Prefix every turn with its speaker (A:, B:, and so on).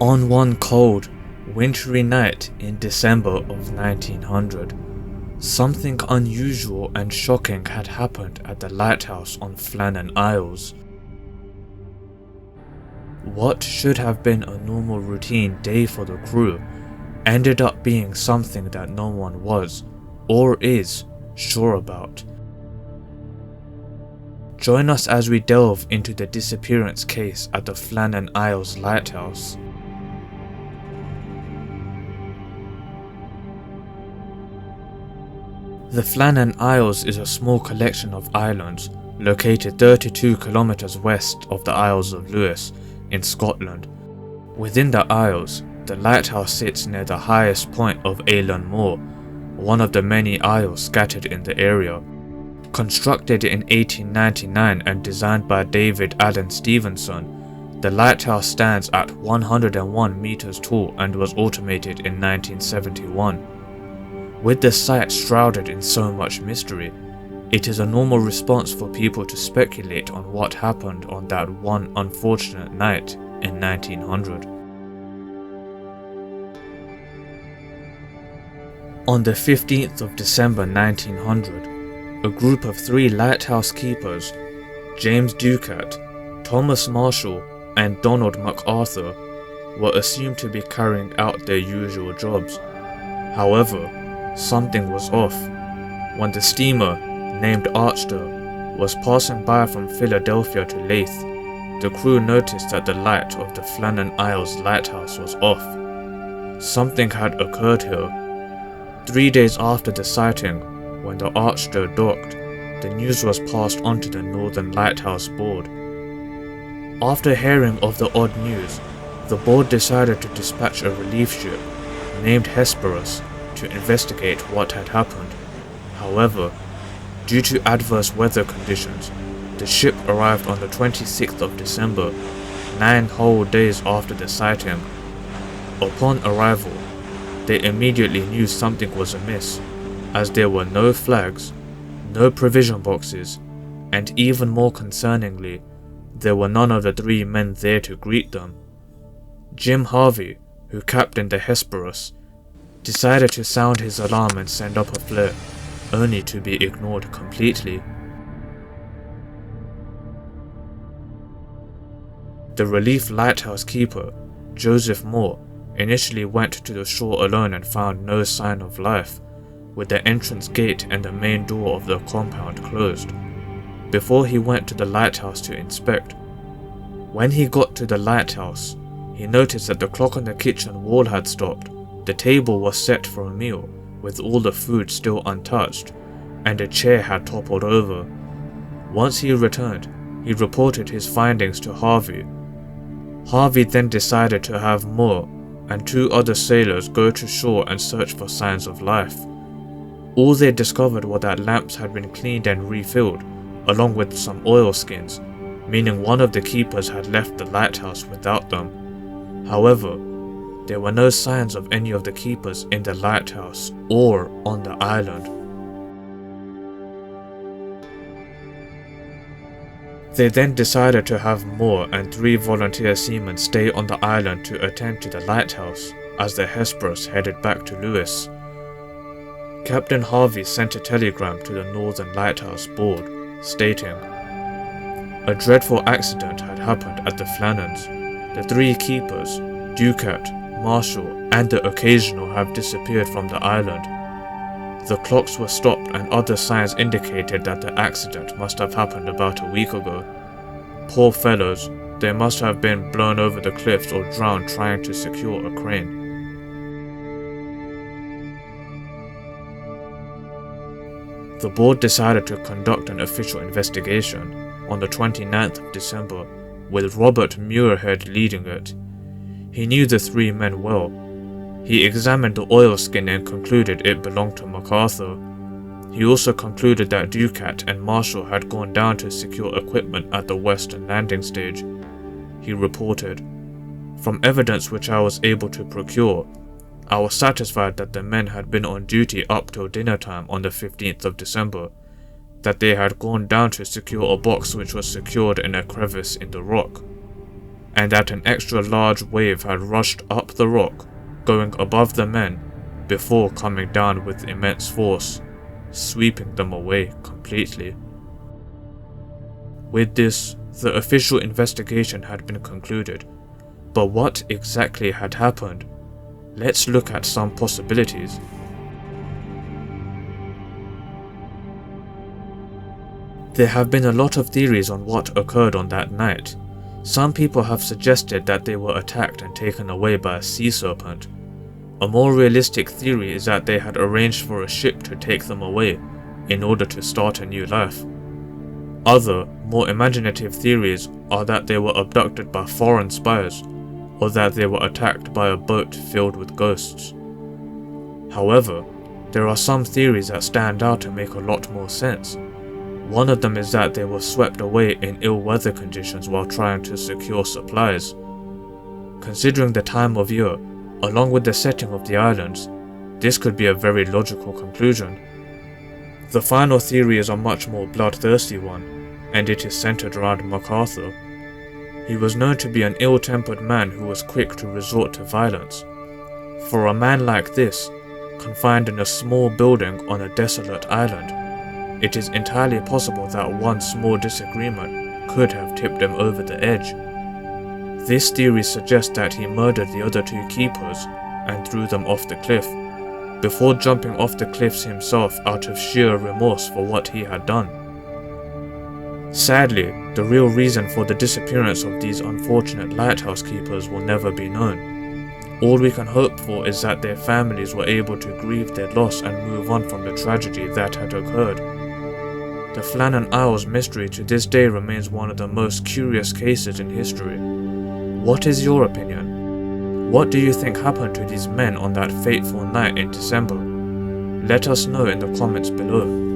A: On one cold, wintry night in December of 1900, something unusual and shocking had happened at the lighthouse on Flannan Isles. What should have been a normal routine day for the crew ended up being something that no one was, or is, sure about. Join us as we delve into the disappearance case at the Flannan Isles Lighthouse. The Flannan Isles is a small collection of islands located 32 kilometers west of the Isles of Lewis in Scotland. Within the Isles, the lighthouse sits near the highest point of Eilean Mor, one of the many isles scattered in the area. Constructed in 1899 and designed by David Allen Stevenson, the lighthouse stands at 101 meters tall and was automated in 1971. With the site shrouded in so much mystery, it is a normal response for people to speculate on what happened on that one unfortunate night in 1900. On the 15th of December 1900, a group of 3 lighthouse keepers, James Ducat, Thomas Marshall, and Donald McArthur, were assumed to be carrying out their usual jobs. However, something was off. When the steamer, named Archer, was passing by from Philadelphia to Leith, the crew noticed that the light of the Flannan Isles Lighthouse was off. Something had occurred here. 3 days after the sighting, when the Archer docked, the news was passed on to the Northern Lighthouse Board. After hearing of the odd news, the board decided to dispatch a relief ship, named Hesperus, to investigate what had happened. However, due to adverse weather conditions, the ship arrived on the 26th of December, 9 whole days after the sighting. Upon arrival, they immediately knew something was amiss, as there were no flags, no provision boxes, and even more concerningly, there were none of the 3 men there to greet them. Jim Harvey, who captained the Hesperus, decided to sound his alarm and send up a flare, only to be ignored completely. The relief lighthouse keeper, Joseph Moore, initially went to the shore alone and found no sign of life, with the entrance gate and the main door of the compound closed, before he went to the lighthouse to inspect. When he got to the lighthouse, he noticed that the clock on the kitchen wall had stopped. The table was set for a meal, with all the food still untouched, and a chair had toppled over. Once he returned, he reported his findings to Harvey. Harvey then decided to have Moore and 2 other sailors go to shore and search for signs of life. All they discovered were that lamps had been cleaned and refilled, along with some oilskins, meaning one of the keepers had left the lighthouse without them. However, there were no signs of any of the keepers in the lighthouse or on the island. They then decided to have Moore and 3 volunteer seamen stay on the island to attend to the lighthouse as the Hesperus headed back to Lewis. Captain Harvey sent a telegram to the Northern Lighthouse Board stating, "A dreadful accident had happened at the Flannans. The 3 keepers, Ducat, Marshall, and the occasional have disappeared from the island. The clocks were stopped and other signs indicated that the accident must have happened about a week ago. Poor fellows, they must have been blown over the cliffs or drowned trying to secure a crane." The board decided to conduct an official investigation on the 29th of December, with Robert Muirhead leading it. He knew the 3 men well. He examined the oilskin and concluded it belonged to MacArthur. He also concluded that Ducat and Marshall had gone down to secure equipment at the western landing stage. He reported, "From evidence which I was able to procure, I was satisfied that the men had been on duty up till dinner time on the 15th of December, that they had gone down to secure a box which was secured in a crevice in the rock, and that an extra large wave had rushed up the rock, going above the men, before coming down with immense force, sweeping them away completely. With this, the official investigation had been concluded, but what exactly had happened? Let's look at some possibilities. There have been a lot of theories on what occurred on that night. Some people have suggested that they were attacked and taken away by a sea serpent. A more realistic theory is that they had arranged for a ship to take them away in order to start a new life. Other, more imaginative theories are that they were abducted by foreign spies, or that they were attacked by a boat filled with ghosts. However, there are some theories that stand out and make a lot more sense. One of them is that they were swept away in ill weather conditions while trying to secure supplies. Considering the time of year, along with the setting of the islands, this could be a very logical conclusion. The final theory is a much more bloodthirsty one, and it is centered around MacArthur. He was known to be an ill-tempered man who was quick to resort to violence. For a man like this, confined in a small building on a desolate island, it is entirely possible that one small disagreement could have tipped him over the edge. This theory suggests that he murdered the other two keepers and threw them off the cliff, before jumping off the cliffs himself out of sheer remorse for what he had done. Sadly, the real reason for the disappearance of these unfortunate lighthouse keepers will never be known. All we can hope for is that their families were able to grieve their loss and move on from the tragedy that had occurred. The Flannan Isles mystery to this day remains one of the most curious cases in history. What is your opinion? What do you think happened to these men on that fateful night in December? Let us know in the comments below.